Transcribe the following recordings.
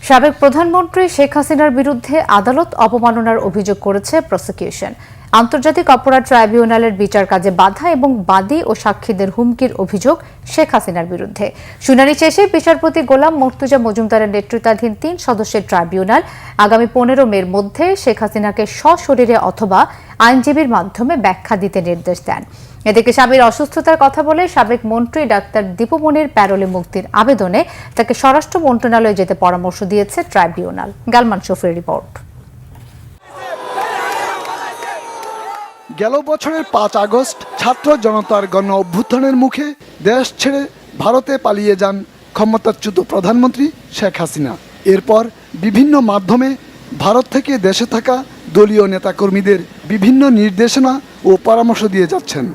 সাবেক প্রধানমন্ত্রী শেখ হাসিনার বিরুদ্ধে আদালত অবমাননার অভিযোগ করেছে প্রসিকিউশন। আন্তর্জাতিক অপরাধ ট্রাইব্যুনালের বিচার কাজে বাধা এবং বাদী ও সাক্ষীদের হুমকির অভিযোগ শেখ হাসিনার বিরুদ্ধে। শুনানি শেষে বিচারপতি গোলাম মর্তুজা মজুমদারের নেতৃত্বাধীন ৩ সদস্যের ট্রাইব্যুনাল আগামী ১৫ মের মধ্যে শেখ হাসিনাকে সশরীরে অথবা আইনজীবীর মাধ্যমে ব্যাখ্যা দিতে নির্দেশ দেন। এদিকে স্বামীর অসুস্থতার কথা বলে সাবেক মন্ত্রী ডাক্তার দীপুমনির প্যারোলে মুক্তির আবেদনে তাকে স্বরাষ্ট্র মন্ত্রণালয়ে যেতে পরামর্শ দিয়েছে ট্রাইব্যুনাল। গালমান শফির রিপোর্ট। গেল বছরের ৫ আগস্ট ছাত্র জনতার গণ অভ্যুত্থানের মুখে দেশ ছেড়ে ভারতে পালিয়ে যান ক্ষমতাচ্যুত প্রধানমন্ত্রী শেখ হাসিনা। এরপর বিভিন্ন মাধ্যমে ভারত থেকে দেশে থাকা দলীয় নেতাকর্মীদের বিভিন্ন নির্দেশনা ও পরামর্শ দিয়ে যাচ্ছেন।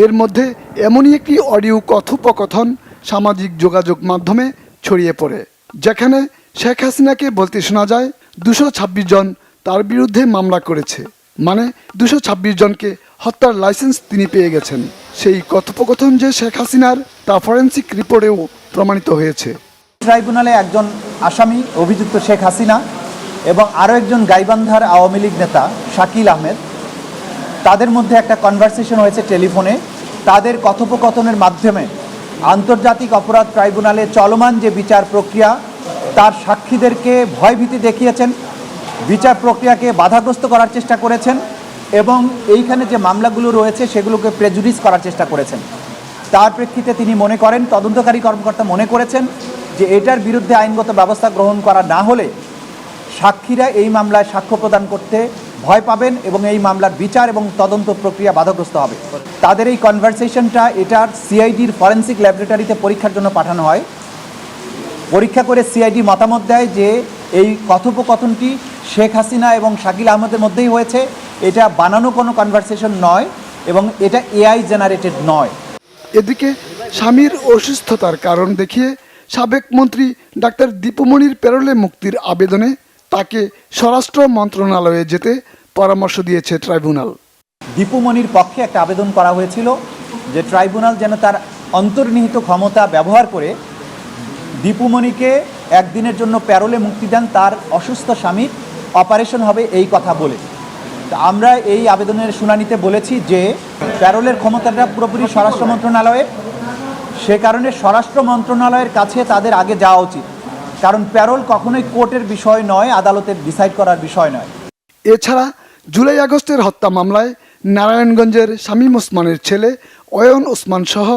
এর মধ্যে এমনই একটি অডিও কথোপকথন সামাজিক যোগাযোগ মাধ্যমে ছড়িয়ে পড়ে, যেখানে শেখ হাসিনাকে বলতে শোনা যায় ২২৬ জন তার বিরুদ্ধে মামলা করেছে, মানে ২২৬ জনকে হত্যার লাইসেন্স তিনি পেয়ে গেছেন। সেই কথোপকথন যে শেখ হাসিনার তা ফরেন্সিক রিপোর্টেও প্রমাণিত হয়েছে। ট্রাইব্যুনালে একজন আসামি অভিযুক্ত শেখ হাসিনা এবং আরও একজন গাইবান্ধার আওয়ামী লীগ নেতা শাকিল আহমেদ, তাদের মধ্যে একটা কনভারসেশন হয়েছে টেলিফোনে। তাদের কথোপকথনের মাধ্যমে আন্তর্জাতিক অপরাধ ট্রাইব্যুনালে চলমান যে বিচার প্রক্রিয়া তার সাক্ষীদেরকে ভয়ভীতি দেখিয়েছেন, বিচার প্রক্রিয়াকে বাধাগ্রস্ত করার চেষ্টা করেছেন এবং এইখানে যে মামলাগুলো রয়েছে সেগুলোকে প্রেজুডিস করার চেষ্টা করেছেন। তার প্রেক্ষিতে তিনি মনে করেন, তদন্তকারী কর্মকর্তা মনে করেছেন যে এটার বিরুদ্ধে আইনগত ব্যবস্থা গ্রহণ করা না হলে সাক্ষীরা এই মামলায় সাক্ষ্য প্রদান করতে ভয় পাবেন এবং এই মামলার বিচার এবং তদন্ত প্রক্রিয়া বাধাগ্রস্ত হবে। তাদের এই কনভারসেশনটা এটার সিআইডির ফরেন্সিক ল্যাবরেটরিতে পরীক্ষার জন্য পাঠানো হয়। পরীক্ষা করে সিআইডি মতামত দেয় যে এই কথোপকথনটি শেখ হাসিনা এবং শাকিল আহমেদের মধ্যেই হয়েছে, এটা বানানো কোনো কনভারসেশন নয় এবং এটা এআই জেনারেটেড নয়। এদিকে স্বামীর অসুস্থতার কারণ দেখিয়ে সাবেক মন্ত্রী ডাক্তার দীপুমনির প্যারোলে মুক্তির আবেদনে তাকে স্বরাষ্ট্র মন্ত্রণালয়ে যেতে পরামর্শ দিয়েছে ট্রাইব্যুনাল। দীপুমনির পক্ষে একটা আবেদন করা হয়েছিল যে ট্রাইব্যুনাল যেন তার অন্তর্নিহিত ক্ষমতা ব্যবহার করে দীপুমনিকে একদিনের জন্য প্যারোলে মুক্তি দেন, তার অসুস্থ স্বামীর অপারেশন হবে এই কথা বলে। তো আমরা এই আবেদনের শুনানিতে বলেছি যে প্যারোলের ক্ষমতাটা পুরোপুরি স্বরাষ্ট্র মন্ত্রণালয়ের, সে কারণে স্বরাষ্ট্র মন্ত্রণালয়ের কাছে তাদের আগে যাওয়া উচিত, কারণ প্যারোল কখনোই কোর্টের বিষয় নয়, আদালতের ডিসাইড করার বিষয় নয়। এছাড়া জুলাই আগস্টের হত্যা মামলায় নারায়ণগঞ্জের শামীম ওসমানের ছেলে অয়ন ওসমান সহ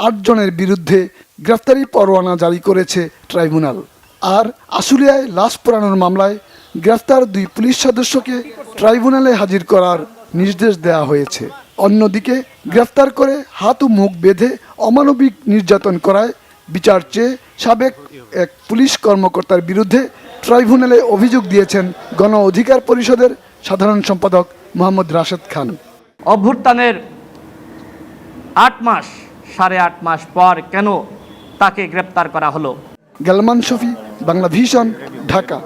৮ জনের বিরুদ্ধে গ্রেফতারি পরোয়ানা জারি করেছে ট্রাইব্যুনাল। আর আশুলিয়ায় লাশ পোড়ানোর মামলায় গ্রেফতার 2 পুলিশ সদস্যকে ট্রাইব্যুনালে হাজির করার নির্দেশ দেওয়া হয়েছে। অন্যদিকে গ্রেফতার করে হাত ও মুখ বেঁধে অমানবিক নির্যাতন করায় বিচার চেয়ে সাবেক এক পুলিশ কর্মকর্তার বিরুদ্ধে ট্রাইব্যুনালে অভিযোগ দিয়েছেন গণ অধিকার পরিষদের সাধারণ সম্পাদক মোহাম্মদ রাশেদ খান। অভ্যুত্থানের 8 মাস, 8.5 মাস পর কেন তাকে গ্রেপ্তার করা হলো? গালমান শফি, বাংলা ভিশন, ঢাকা।